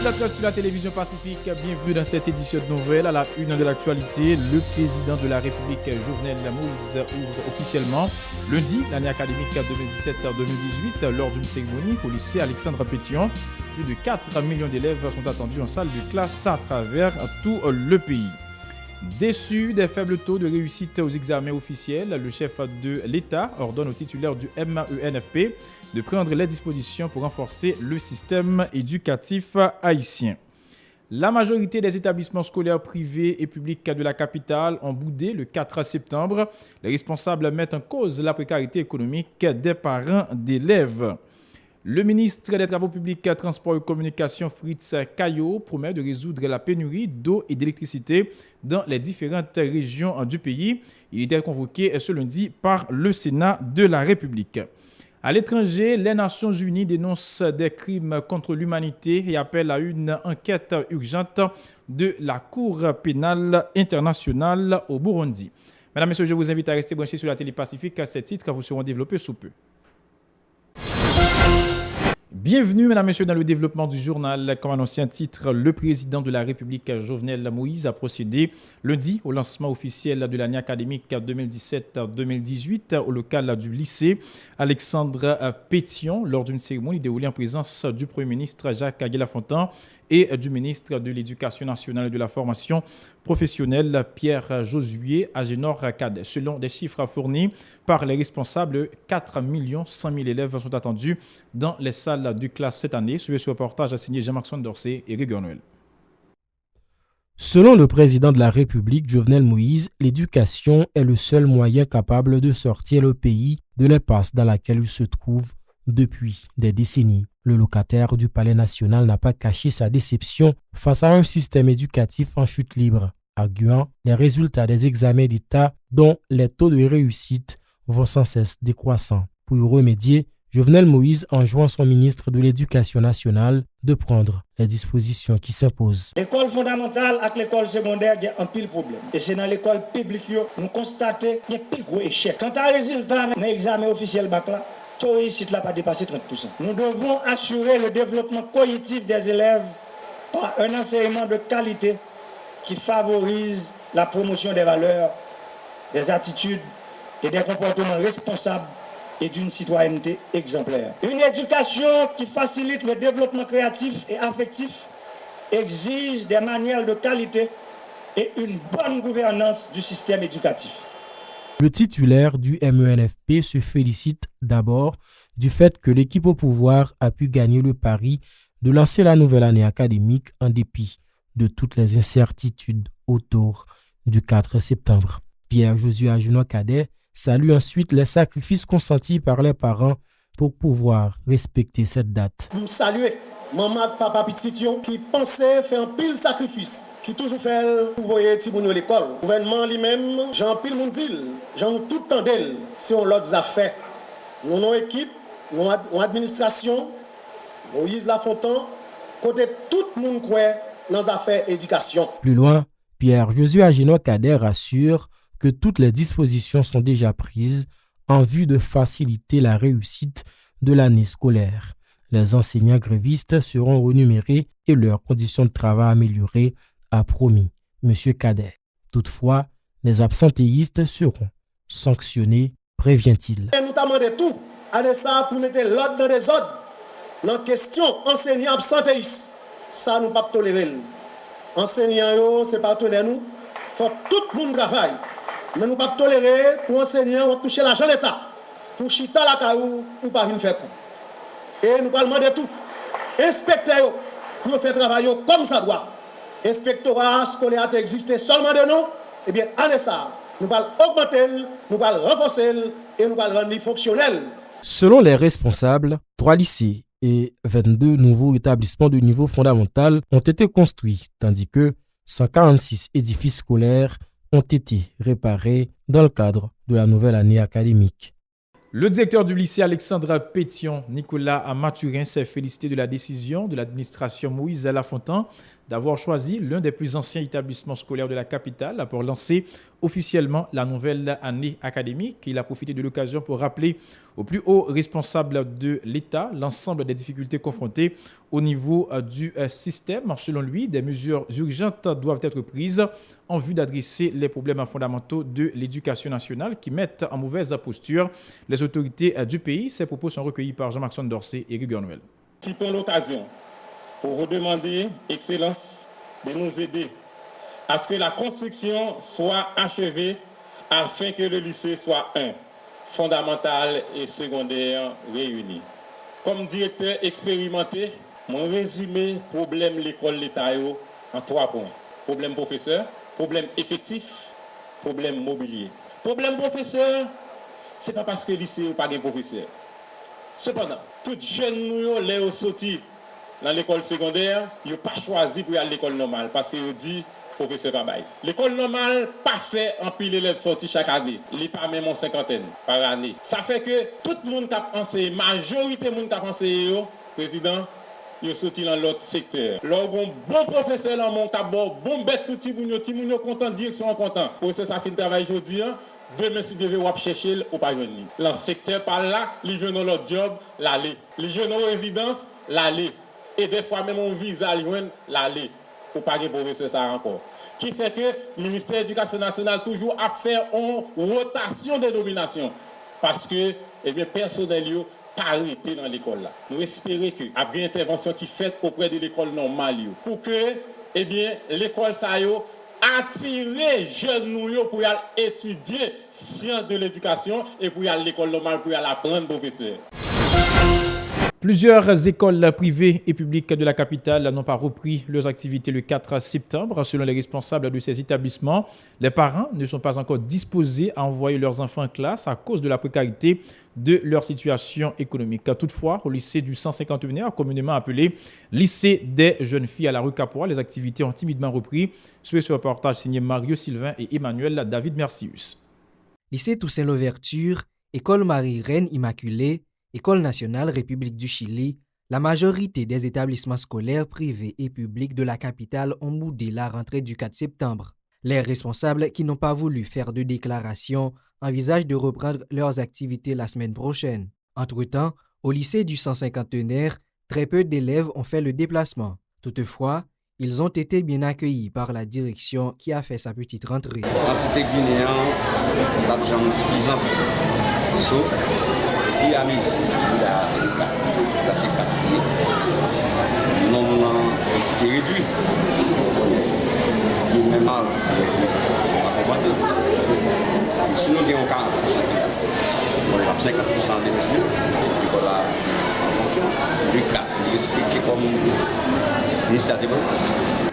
téléspectateurs sur la télévision Pacifique, bienvenue dans cette édition de nouvelles. À la une de l'actualité, le président de la République, Jovenel Moïse, ouvre officiellement lundi l'année académique 2017-2018 lors d'une cérémonie au lycée Alexandre Pétion. Plus de 4 millions d'élèves sont attendus en salle de classe à travers tout le pays. Déçu des faibles taux de réussite aux examens officiels, le chef de l'État ordonne aux titulaires du MENFP de prendre les dispositions pour renforcer le système éducatif haïtien. La majorité des établissements scolaires privés et publics de la capitale ont boudé le 4 septembre. Les responsables mettent en cause la précarité économique des parents d'élèves. Le ministre des Travaux publics, Transports et Communications, Fritz Caillot, promet de résoudre la pénurie d'eau et d'électricité dans les différentes régions du pays. Il était convoqué ce lundi par le Sénat de la République. À l'étranger, les Nations Unies dénoncent des crimes contre l'humanité et appellent à une enquête urgente de la Cour pénale internationale au Burundi. Mesdames et messieurs, je vous invite à rester branchés sur la télé Pacifique. Ces titres vous seront développés sous peu. Bienvenue, mesdames et messieurs, dans le développement du journal. Comme annoncé un titre, le président de la République, Jovenel Moïse, a procédé lundi au lancement officiel de l'année académique 2017-2018 au local du lycée Alexandre Pétion lors d'une cérémonie déroulée en présence du Premier ministre Jacques Aguilar-Fontan et du ministre de l'Éducation nationale et de la formation professionnelle Pierre Josué Agénor Cadet. Selon des chiffres fournis par les responsables, 4 100 000 élèves sont attendus dans les salles de classe cette année. Suivez ce reportage a signé Jean-Marc Dorsey et Rigue Noël. Selon le président de la République, Jovenel Moïse, l'éducation est le seul moyen capable de sortir le pays de l'impasse dans laquelle il se trouve depuis des décennies. Le locataire du Palais national n'a pas caché sa déception face à un système éducatif en chute libre, arguant les résultats des examens d'État dont les taux de réussite vont sans cesse décroissant. Pour y remédier, Jovenel Moïse enjoint son ministre de l'Éducation nationale de prendre les dispositions qui s'imposent. L'école fondamentale avec l'école secondaire, il y a un pile problème. Et c'est dans l'école publique que nous constatons qu'il y a un plus gros échec. Quant à résultat dans l'examen officiel bac là, taux de réussite n'a pas dépassé 30%. Nous devons assurer le développement cognitif des élèves par un enseignement de qualité qui favorise la promotion des valeurs, des attitudes et des comportements responsables et d'une citoyenneté exemplaire. Une éducation qui facilite le développement créatif et affectif exige des manuels de qualité et une bonne gouvernance du système éducatif. Le titulaire du MENFP se félicite d'abord du fait que l'équipe au pouvoir a pu gagner le pari de lancer la nouvelle année académique en dépit de toutes les incertitudes autour du 4 septembre. Pierre Josué Agénor Cadet salue ensuite les sacrifices consentis par les parents pour pouvoir respecter cette date. Je salue maman, papa, petit qui pensait faire un pile sacrifice, qui toujours fait pour voyer Tibounio à l'école. Le gouvernement lui-même, j'en pile mon deal, j'en tout temps d'elle, c'est on l'autre affaire. Nous avons une équipe, nous avons une administration, Moïse Lafontaine, côté tout le monde croit dans les affaires éducation. Plus loin, Pierre Josué Agénor Cadet rassure que toutes les dispositions sont déjà prises en vue de faciliter la réussite de l'année scolaire. Les enseignants grévistes seront renumérés et leurs conditions de travail améliorées, a promis M. Cadet. Toutefois, les absentéistes seront sanctionnés, prévient-il. Nous t'avons demandé tout, à ça pour mettre l'ordre dans les ordres. Dans la question enseignants absentéistes, ça nous pas tolérer. Enseignants, c'est partenaires nous, faut tout le monde travaille. Mais nous ne pouvons pas tolérer pour enseignants ou toucher l'argent de l'État. Pour chita la caou ou pas venir faire coup. Et nous allons demander tout. Inspecteurs pour faire travail comme ça doit. Inspectorat scolaire existe seulement de nous. Eh bien, en ça, nous allons augmenter, nous allons renforcer et nous allons rendre fonctionnel. Selon les responsables, 3 lycées et 22 nouveaux établissements de niveau fondamental ont été construits, tandis que 146 édifices scolaires ont été réparés dans le cadre de la nouvelle année académique. Le directeur du lycée Alexandre Pétion, Nicolas Mathurin, s'est félicité de la décision de l'administration Moïse Lafontaine d'avoir choisi l'un des plus anciens établissements scolaires de la capitale pour lancer officiellement la nouvelle année académique. Il a profité de l'occasion pour rappeler aux plus hauts responsables de l'État l'ensemble des difficultés confrontées au niveau du système. Selon lui, des mesures urgentes doivent être prises en vue d'adresser les problèmes fondamentaux de l'éducation nationale qui mettent en mauvaise posture les autorités du pays. Ces propos sont recueillis par Jean-Maxime Dorsey et Rigueur Noël. Quittons l'occasion pour vous demander, Excellence, de nous aider à ce que la construction soit achevée afin que le lycée soit fondamental et secondaire réunis. Comme directeur expérimenté, mon résumé problème l'école l'État en 3 points. Problème professeur, problème effectif, problème mobilier. Problème professeur, c'est pas parce que le lycée n'a pas de professeur. Cependant, tout jeune nous les sorti dans l'école secondaire, ils n'ont pas choisi pour aller à l'école normale parce qu'ils dit professeur pas bail. L'école normale pas fait en pile élèves sortis chaque année, il pas même en 50aine par année. Ça fait que tout le monde a enseigné, majorité monde a enseigné président, ils sorti dans l'autre secteur. Lorsqu'on bon professeur dans mon tabou, bon bête pour ti moun content, direction content. Professeur ça fait le travail aujourd'hui. Demain, si vous devez chercher, ou pas joindre. Dans le secteur par là, les jeunes ont leur job, l'aller. Les jeunes ont résidence, l'aller. Et des fois, même on vise à joindre, l'aller. Pour pas de professeur, ça encore. Qui fait que le ministère de l'Éducation nationale toujours a fait une rotation de nominations. Parce que, eh bien, personnel, pas arrêté dans l'école là. Nous espérons que, après une intervention qui est faite auprès de l'école normale, pour que, eh bien, l'école ça attirer jeunes nous pour aller étudier sciences de l'éducation et pour aller à l'école normale pour aller apprendre professeur. Plusieurs écoles privées et publiques de la capitale n'ont pas repris leurs activités le 4 septembre. Selon les responsables de ces établissements, les parents ne sont pas encore disposés à envoyer leurs enfants en classe à cause de la précarité de leur situation économique. Toutefois, au lycée du 151, communément appelé lycée des jeunes filles à la rue Capois, les activités ont timidement repris. Suivez ce reportage signé Mario Sylvain et Emmanuel David Mercius. Lycée Toussaint Louverture, École Marie-Reine Immaculée, École nationale République du Chili, la majorité des établissements scolaires privés et publics de la capitale ont boudé la rentrée du 4 septembre. Les responsables qui n'ont pas voulu faire de déclaration envisagent de reprendre leurs activités la semaine prochaine. Entre-temps, au lycée du 150e, très peu d'élèves ont fait le déplacement. Toutefois, ils ont été bien accueillis par la direction qui a fait sa petite rentrée. Quantité guinéen, pas de gens suffisants, sauf les filles amies, ça c'est 4 pieds. Le nombre est réduit. Il est mal, sinon il y a 40%. On a 50% des mesures, et puis voilà, en fonction du cas, il explique comme ministère des Banques.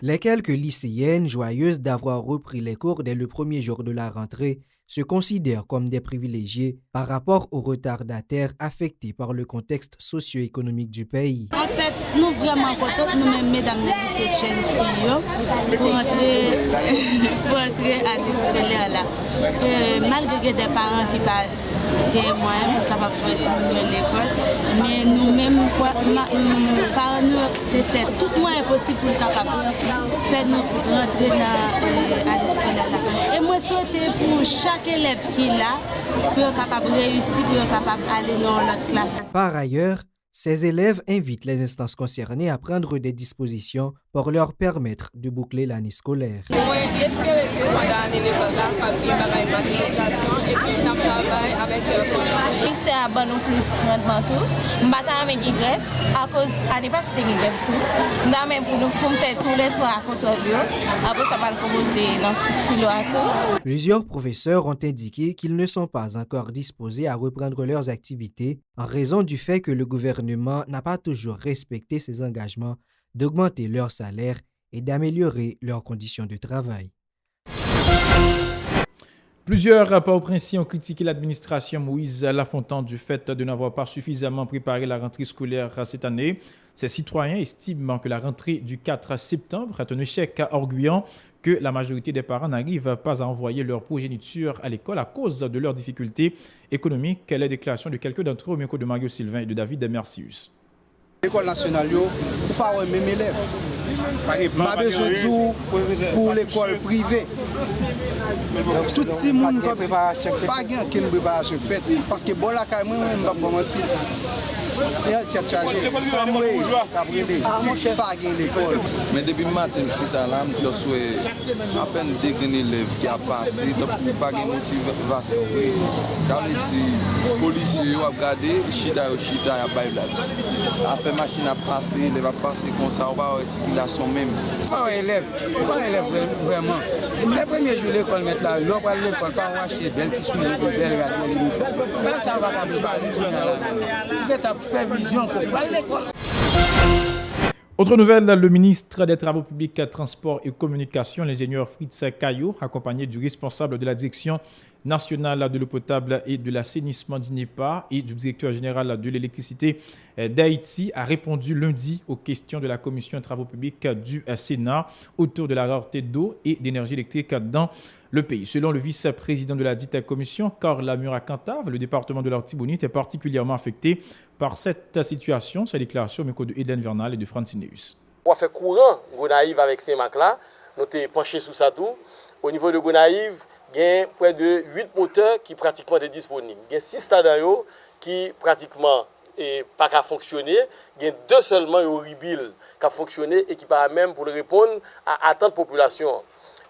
Les quelques lycéennes joyeuses d'avoir repris les cours dès le premier jour de la rentrée se considèrent comme des privilégiés par rapport aux retardataires affectés par le contexte socio-économique du pays. En fait, nous vraiment contents, nous-mêmes, mesdames et messieurs, jeunes filles, pour entrer à l'iscolaire là. Malgré des parents qui parlent des moyens pour capables de sortir de l'école, mais nous-mêmes, parents nous avons fait tout moyen possible pour capable faire nous rentrer à l'iscolaire là. Et moi, souhaite pour chaque élève qui est là, pour capable réussir, pour capable aller dans l'autre classe. Par ailleurs, ces élèves invitent les instances concernées à prendre des dispositions pour leur permettre de boucler l'année scolaire. Moi, j'espère que pendant l'école là, je vais faire une manifestation et puis je travaille avec le lycée à bon plus rendement tout. Je vais faire une grève à cause de l'année passée de grève tout. Pour faire tous les 3 contrôles. Après, ça va proposer dans le filo à tout. Plusieurs professeurs ont indiqué qu'ils ne sont pas encore disposés à reprendre leurs activités en raison du fait que le gouvernement n'a pas toujours respecté ses engagements d'augmenter leur salaire et d'améliorer leurs conditions de travail. Plusieurs Port-au-Prince ont critiqué l'administration Moïse Lafontaine du fait de n'avoir pas suffisamment préparé la rentrée scolaire cette année. Ces citoyens estiment que la rentrée du 4 septembre est un échec orgueillant, que la majorité des parents n'arrivent pas à envoyer leur progéniture à l'école à cause de leurs difficultés économiques. Quelle est la déclaration de quelques d'entre eux au micro de Mario Sylvain et de David Mercius? L'école nationale, pas les mêmes élèves. m'a besoin de pour l'école privée. Tout le monde comme ça, pas gain qui ne prépare ce fait parce que bon la caille moi même pas mentir. Et tête chargée, sans moi, pas gain l'école. Mais depuis le matin, je suis là, je suis à peine dégainé l'élève qui a passé, donc pas de motivation. Ça veut dire, policiers ont regardé, chita, à bail là. Après, machine a passé, elle va passer comme ça, on va avoir une circulation même. Pas élève vraiment. Les premiers jours de l'école, mettre là, l'on va à l'école, pas acheter belle tissu, belle radio, là, ça va comme ça. Faire vision pour pas l'école. Autre nouvelle, le ministre des Travaux publics, Transports et Communications, l'ingénieur Fritz Caillot, accompagné du responsable de la direction nationale de l'eau potable et de l'assainissement d'INEPA et du directeur général de l'électricité d'Haïti, a répondu lundi aux questions de la commission des travaux publics du Sénat autour de la rareté d'eau et d'énergie électrique dans le pays. Selon le vice-président de la dite commission, Carla Murakantave, le département de l'Artibonite est particulièrement affecté par cette situation. Sa déclaration au micro de Eden Vernal et de Francineus. On fait courant Gonaïve avec ces marques-là. Nous sommes penchés sur ça tout. Au niveau de Gonaïve, il y a près de 8 moteurs qui pratiquement sont disponibles. Il y a 6 stades qui pratiquement pas qu'à fonctionner. Il y a 2 seulement au rebuild qui a fonctionné et qui permettent même pour répondre à attente population.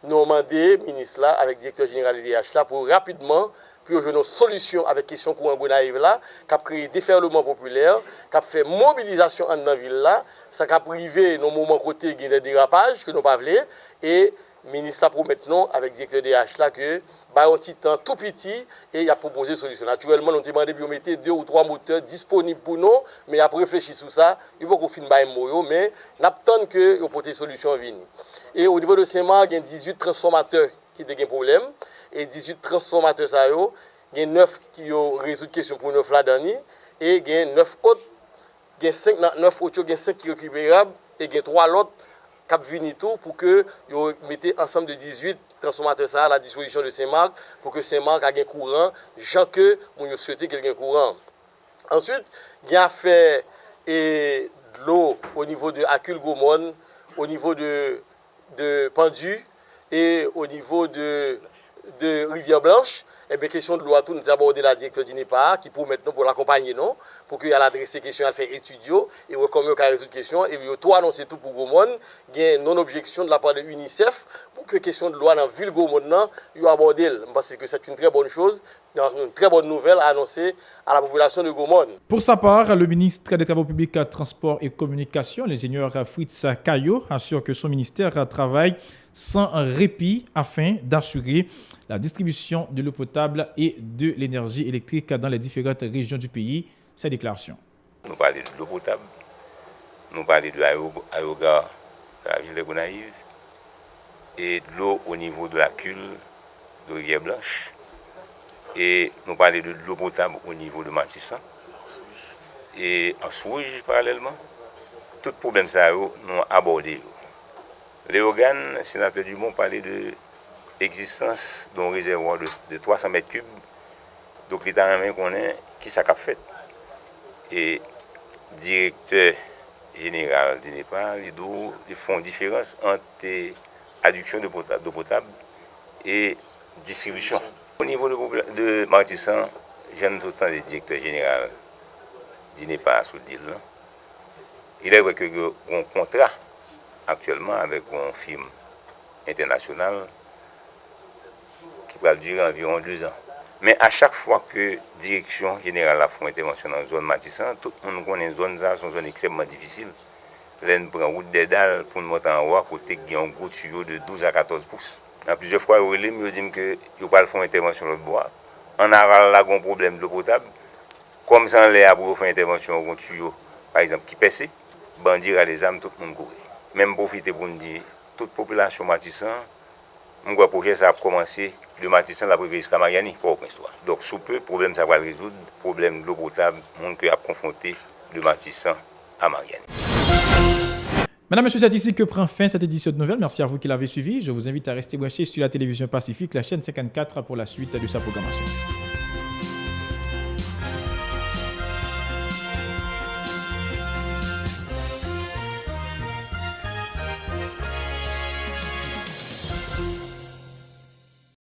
Nous avons demandé ministre là avec le directeur général de l'IH là pour rapidement puis jouer une solution avec question courant Gonaïve là, qui a créé déferlement populaire, qui a fait mobilisation en la ville là, ça a privé nos moments côté des dérapages que nous pas voulu et ministre pour maintenant avec le directeur DH là que bah un petit temps tout petit et il a proposé solution. Naturellement nous demandé de mettre 2 ou 3 moteurs disponibles pour nous, mais après réfléchir sur ça, il faut qu'on finisse par moyo mais n'attend que yo porter solution venir. Et au niveau de Saint-Marc, il y a 18 transformateurs qui ont des problèmes et 18 transformateurs ça yo, il y a 9 qui ont résolu question pour 9 là-dedans et il y a 9 autres, il y a 5 9 autres, il y a 5 qui récupérables et il y a 3 autres cap vini tout pour que vous mettez ensemble de 18 transformateurs ça à la disposition de Saint-Marc pour que Saint-Marc ait un courant, gens que vous souhaitez qu'il y ait un courant. Ensuite, il y a fait de l'eau au niveau de Acul Gomon, au niveau de Pendu et au niveau de Rivière Blanche. Et bien, question de l'eau à tout, nous avons abordé la directeur d'INEPA qui pour maintenant pour l'accompagner, non? Pour qu'il ait adressé question, elle fait étudio et comment il a résoudre question. Et puis, tout annoncer tout pour Gomon. Il y a une non-objection de la part de l'UNICEF pour que question de loi dans la ville Gomon, il a abordé. Parce que c'est une très bonne chose, une très bonne nouvelle à annoncer à la population de Gomon. Pour sa part, le ministre des Travaux publics, Transports et Communications, l'ingénieur Fritz Caillot, assure que son ministère travaille sans répit afin d'assurer la distribution de l'eau potable et de l'énergie électrique dans les différentes régions du pays. Cette déclaration. Nous parlons de l'eau potable, nous parlons de l'aérogare de la ville de Gonaïve et de l'eau au niveau de la cule de Rivière Blanche. Et nous parlons de l'eau potable au niveau de Matissan. Et en Souige, parallèlement, tout problème ça, nous avons abordé. Les organes, le sénateur Dumont parlait de l'existence d'un réservoir de 300 mètres cubes. Donc l'État a connaît qui ça a fait. Et le directeur général d'INEPA, ils font différence entre adduction d'eau potable et distribution. Au niveau de Martissan, j'aime tout le temps le directeur général d'INEPA sous le deal. Il est vrai qu'il y a un contrat actuellement avec une firme internationale qui va durer environ 2 ans. Mais à chaque fois que la direction générale a fait une intervention dans la zone Matissan, tout le monde connaît les zones, sont zones extrêmement difficiles. Là, on prend route des dalles pour nous monter en haut, à côté il y a un gros tuyau de 12 à 14 pouces. Plusieurs fois, ils me disent que je ne peux pas faire une intervention dans le bois. En aval, là, il y a un problème d'eau potable. Comme ça, on a fait une intervention dans un tuyau, par exemple, qui pèse, bandit à les âmes, tout le monde courait. Même profiter pour nous dire, toute population Matissan, mon projet ça a commencé de Matissan la privée jusqu'à Mariani pour l'histoire. Donc sous peu, problème ça va résoudre, problème de l'eau potable, monde qui a confronté de Matissan à Mariani. Mesdames, Messieurs, c'est ici que prend fin cette édition de nouvelles. Merci à vous qui l'avez suivi. Je vous invite à rester branchés sur la télévision Pacifique, la chaîne 54 pour la suite de sa programmation.